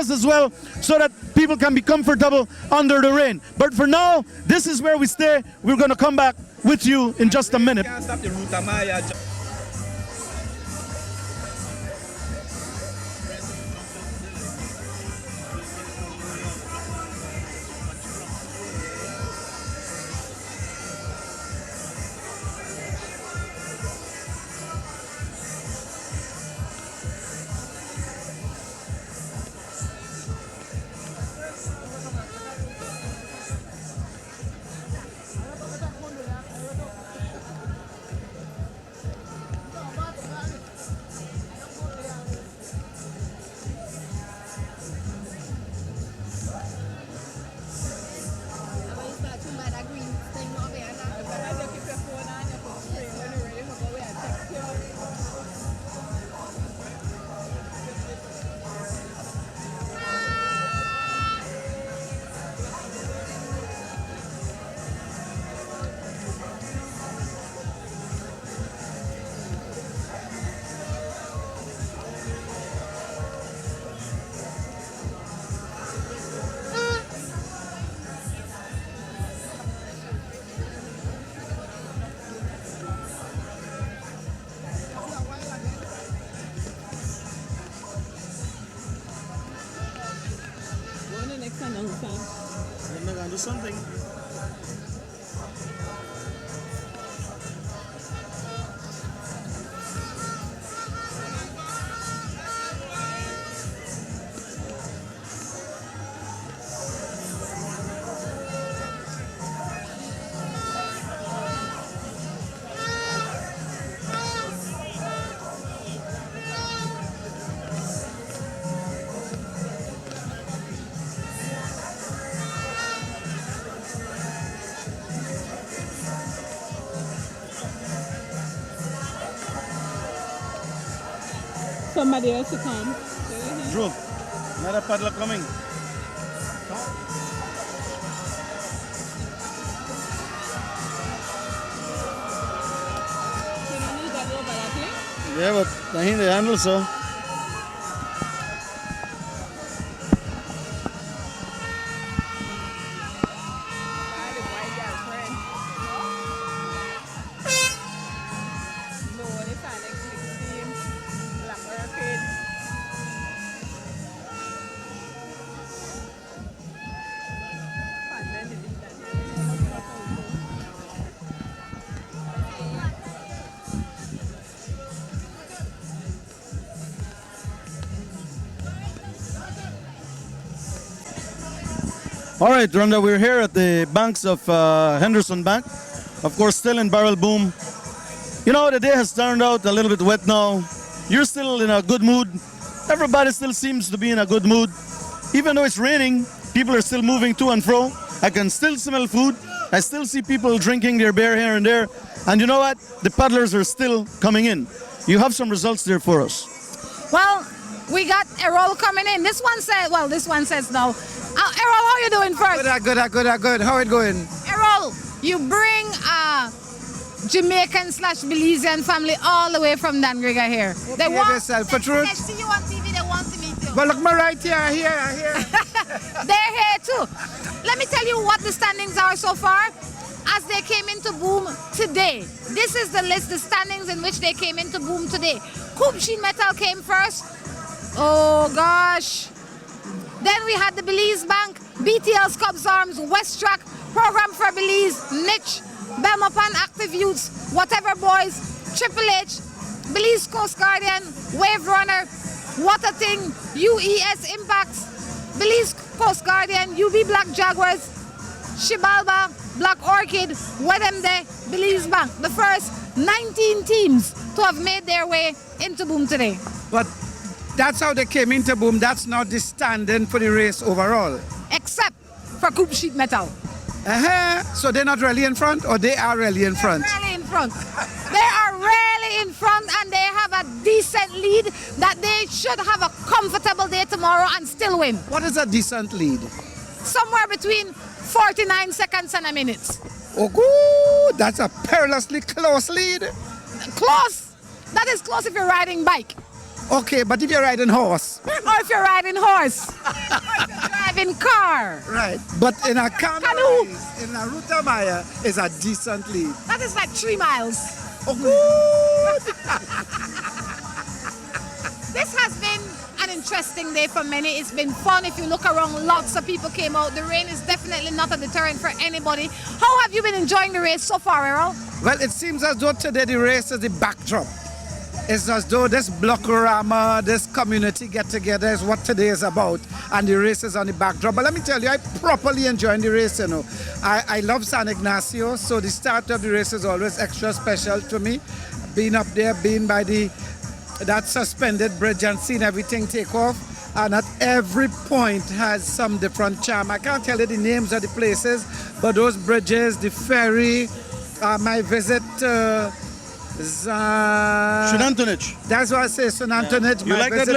as well so that people can be comfortable under the rain. But for now, this is where we stay. We're going to come back with you in just a minute. Can't stop the Ruta Maya. I'm not gonna do something. somebody else to come. Drew, another paddler coming. Yeah, but I think the handle so. All right, Rhonda, we're here at the banks of Henderson Bank. Of course, still in Barrel Boom. You know, the day has turned out a little bit wet now. You're still in a good mood. Everybody still seems to be in a good mood. Even though it's raining, people are still moving to and fro. I can still smell food. I still see people drinking their beer here and there. And you know what? The paddlers are still coming in. You have some results there for us. Well, we got Errol coming in. This one says no. Errol, how you doing first? Good. How it going? Errol, you bring a Jamaican/Belizean family all the way from Dangriga here. They see you on TV, they want to meet you. Well, look, my right here. They're here too. Let me tell you what the standings are so far as they came into Boom today. This is the list, the standings in which they came into Boom today. Coop Sheet Metal came first. Oh gosh. Then we had the Belize Bank, BTL Cubs Arms, West Track, Program for Belize, Niche, Belmopan Active Youths, Whatever Boys, Triple H, Belize Coast Guardian, Wave Runner, Water Thing, UES Impacts, Belize Coast Guardian, UB Black Jaguars, Shibalba, Black Orchid, Wedemde, Belize Bank. The first 19 teams to have made their way into Boom today. But that's how they came into Boom. That's not the standing for the race overall. Except for Coop Sheet Metal. So they're not really in front, or they are really in front? They're really in front. They are really in front, and they have a decent lead that they should have a comfortable day tomorrow and still win. What is a decent lead? Somewhere between 49 seconds and a minute. Oh, good. That's a perilously close lead. Close. That is close if you're riding bike. Okay, but if you're riding horse? Or if you're riding horse. Or if you're driving car. Right. But in a canoe, in a Ruta Maya, is a decent lead. That is like 3 miles. Oh, good. This has been an interesting day for many. It's been fun. If you look around, lots of people came out. The rain is definitely not a deterrent for anybody. How have you been enjoying the race so far, Errol? Well, it seems as though today the race is the backdrop. It's as though this blockorama, this community get-together is what today is about, and the race is on the backdrop. But let me tell you, I properly enjoyed the race, you know. I love San Ignacio, so the start of the race is always extra special to me. Being up there, being by that suspended bridge and seeing everything take off, and at every point has some different charm. I can't tell you the names of the places, but those bridges, the ferry, my visit St. Antonich. That's what I say, St. Antonich. You like that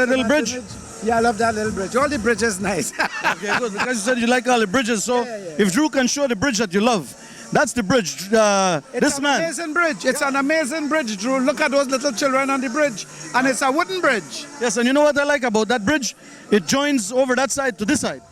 little bridge? Yeah, I love that little bridge. All the bridges nice. Okay, good. Because you said you like all the bridges, so if Drew can show the bridge that you love, that's the bridge. It's an amazing bridge. It's an amazing bridge, Drew. Look at those little children on the bridge, and it's a wooden bridge. Yes, and you know what I like about that bridge? It joins over that side to this side.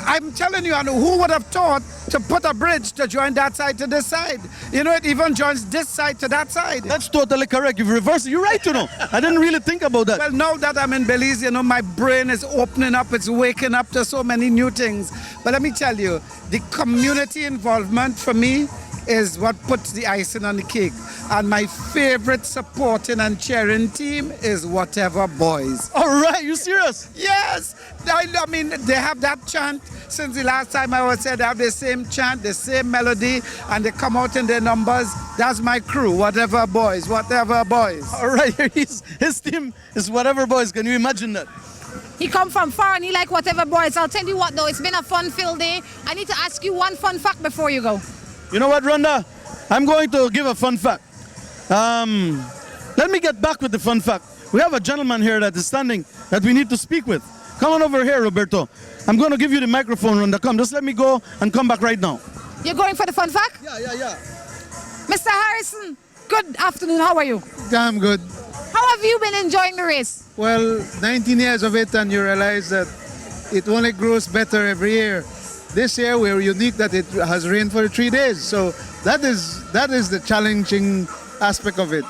I'm telling you, and who would have thought to put a bridge to join that side to this side? You know, it even joins this side to that side. That's totally correct. You've reversed it. You're right, you know. I didn't really think about that. Well, now that I'm in Belize, you know, my brain is opening up. It's waking up to so many new things. But let me tell you, the community involvement for me is what puts the icing on the cake. And my favorite supporting and cheering team is Whatever Boys. All right, you serious? Yes. I mean, they have that chant. Since the last time I was said, they have the same chant, the same melody, and they come out in their numbers. That's my crew, Whatever Boys, Whatever Boys. All right, his team is Whatever Boys. Can you imagine that? He come from far and he like Whatever Boys. I'll tell you what though, it's been a fun-filled day. I need to ask you one fun fact before you go. You know what, Rhonda? I'm going to give a fun fact. Let me get back with the fun fact. We have a gentleman here that is standing that we need to speak with. Come on over here, Roberto. I'm going to give you the microphone, Rhonda. Come, just let me go and come back right now. You're going for the fun fact? Yeah. Mr. Harrison, good afternoon. How are you? I'm good. How have you been enjoying the race? Well, 19 years of it, and you realize that it only grows better every year. This year we're unique that it has rained for 3 days, so that is the challenging aspect of it.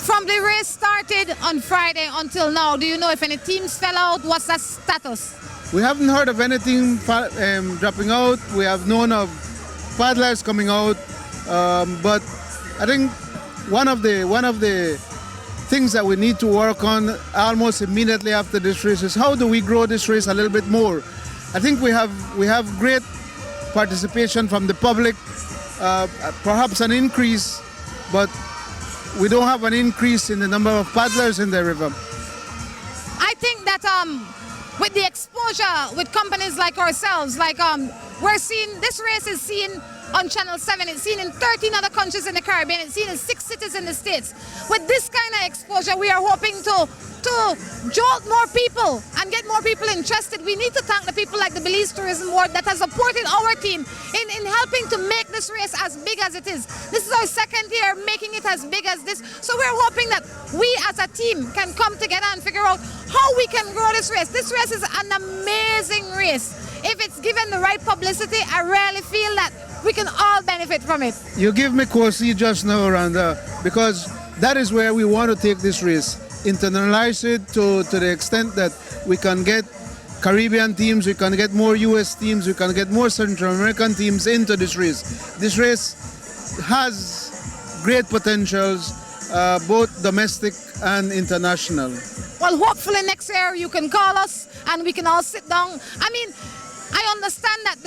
From the race started on Friday until now, do you know if any teams fell out? What's that status? We haven't heard of anything dropping out. We have known of paddlers coming out, but I think one of the things that we need to work on almost immediately after this race is how do we grow this race a little bit more. I think we have great participation from the public, perhaps an increase, but we don't have an increase in the number of paddlers in the river. I think that with the exposure with companies like ourselves, we're seeing this race is seen on Channel 7, it's seen in 13 other countries in the Caribbean, it's seen in 6 cities in the States. With this kind of exposure, we are hoping to jolt more people and get more people interested. We need to thank the people like the Belize Tourism Board that has supported our team in helping to make this race as big as it is. This is our 2nd year making it as big as this. So we're hoping that we as a team can come together and figure out how we can grow this race. This race is an amazing race. If it's given the right publicity, I really feel that we can all benefit from it. You give me Kosi just now, Rhonda, because that is where we want to take this race. Internalize it to the extent that we can get Caribbean teams, we can get more US teams, we can get more Central American teams into this race. This race has great potentials, both domestic and international. Well, hopefully next year you can call us and we can all sit down. I mean, I understand that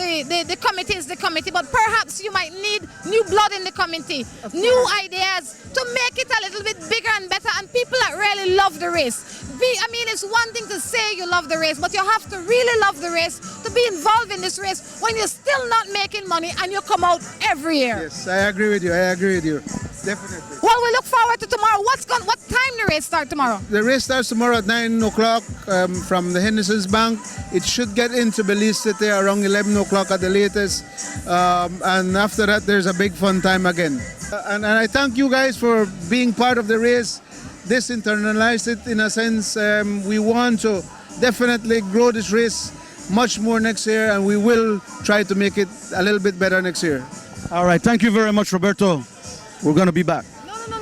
the committee is the committee, but perhaps you might need new blood in the committee, new ideas to make it a little bit bigger and better, and people that really love the race. I mean, it's one thing to say you love the race, but you have to really love the race to be involved in this race when you're still not making money and you come out every year. Yes, I agree with you. Definitely. Well, we look forward to tomorrow. What time the race start tomorrow? The race starts tomorrow at 9 o'clock from the Henderson's Bank. It should get into Belize City around 11 o'clock at the latest. And after that, there's a big fun time again. And I thank you guys for being part of the race. This internalized it in a sense. We want to definitely grow this race much more next year, and we will try to make it a little bit better next year. All right, thank you very much, Roberto. We're going to be back.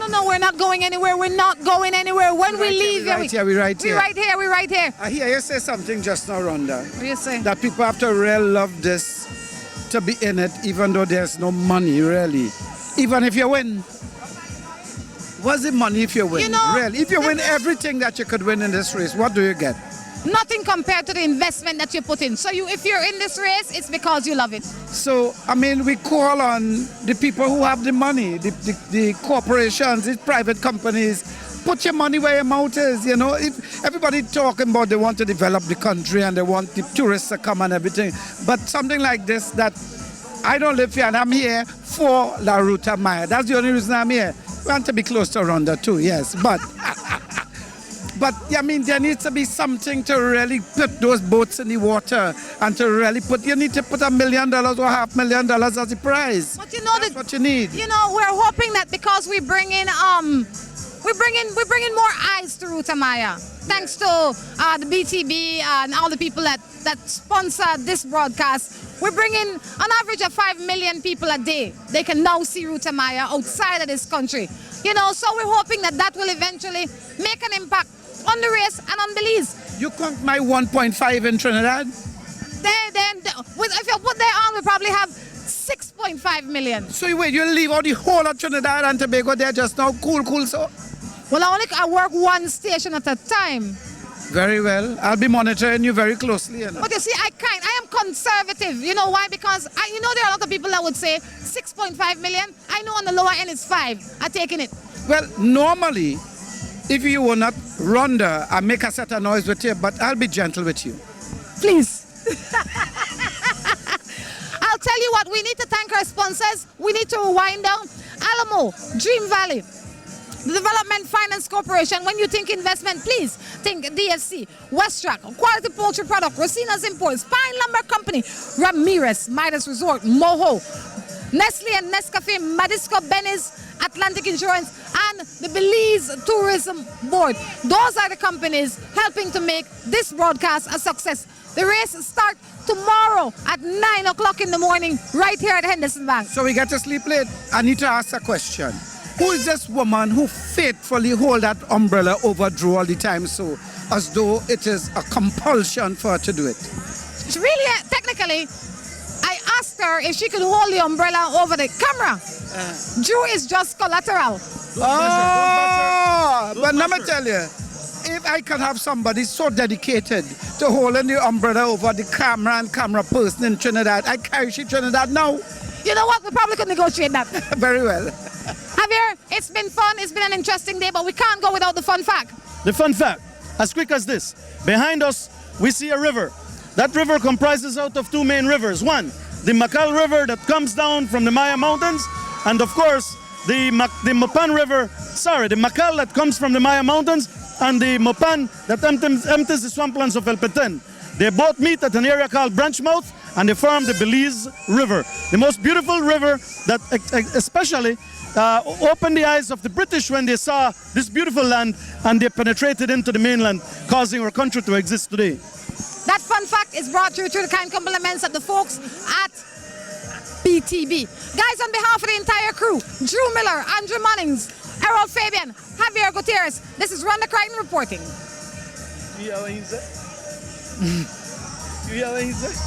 No, we're not going anywhere. We're not going anywhere. When we leave here, we're right here. We're right here. I hear you say something just now, Rhonda. What do you say? That people have to really love this to be in it, even though there's no money, really. Even if you win. What's the money if you win? You know, really? If you win everything that you could win in this race, what do you get? Nothing compared to the investment that you put in. So if you're in this race, it's because you love it. So, I mean, we call on the people who have the money, the corporations, the private companies. Put your money where your mouth is, you know. If everybody talking about they want to develop the country and they want the tourists to come and everything. But something like this that I don't live here and I'm here for La Ruta Maya. That's the only reason I'm here. We want to be close to Rhonda too, yes. But I mean, there needs to be something to really put those boats in the water and to really you need to put $1 million or $500,000 as a prize. But you know that's what you need. You know, we're hoping that because we bring in we're bringing more eyes to Ruta Maya. Thanks to the BTB and all the people that sponsor this broadcast. We're bringing an average of 5 million people a day. They can now see Ruta Maya outside of this country. You know, so we're hoping that will eventually make an impact on the race and on Belize. You count my 1.5 in Trinidad? If you put there on, we probably have 6.5 million. So wait, you leave out the whole of Trinidad and Tobago there just now? Cool, so? Well, I work one station at a time. Very well. I'll be monitoring you very closely. You know. But you see, I am conservative. You know why? Because there are a lot of people that would say 6.5 million. I know on the lower end it's 5. I'm taking it. Well, normally, if you will not Rhonda, I make a set of noise with you, but I'll be gentle with you. Please. I'll tell you what, we need to thank our sponsors. We need to wind down. Alamo, Dream Valley, The Development Finance Corporation, when you think investment, please think DFC, Westrack, Quality Poultry Product, Racina's Imports, Pine Lumber Company, Ramirez, Midas Resort, Moho, Nestle and Nescafe, Madisco, Benny's, Atlantic Insurance, and the Belize Tourism Board. Those are the companies helping to make this broadcast a success. The race starts tomorrow at 9 o'clock in the morning, right here at Henderson Bank. So we get to sleep late. I need to ask a question. Who is this woman who faithfully hold that umbrella over Drew all the time, so as though it is a compulsion for her to do it? She really, technically, I asked her if she could hold the umbrella over the camera. Drew is just collateral. But let me tell you, if I can have somebody so dedicated to holding the umbrella over the camera and camera person in Trinidad, I carry she Trinidad now. You know what? We probably could negotiate that. Very well. Javier, it's been fun. It's been an interesting day, but we can't go without the fun fact. The fun fact, as quick as this. Behind us, we see a river. That river comprises out of two main rivers. One, the Macal River that comes down from the Maya Mountains, and of course, the Macal that comes from the Maya Mountains, and the Mopan that empties the swamplands of El Petén. They both meet at an area called Branchmouth, and they form the Belize River. The most beautiful river that especially opened the eyes of the British when they saw this beautiful land and they penetrated into the mainland, causing our country to exist today. That fun fact is brought to you through the kind compliments of the folks at BTB. Guys, on behalf of the entire crew, Drew Miller, Andrew Munnings, Errol Fabian, Javier Gutierrez, this is Rhonda Crichton reporting. You hear what he said?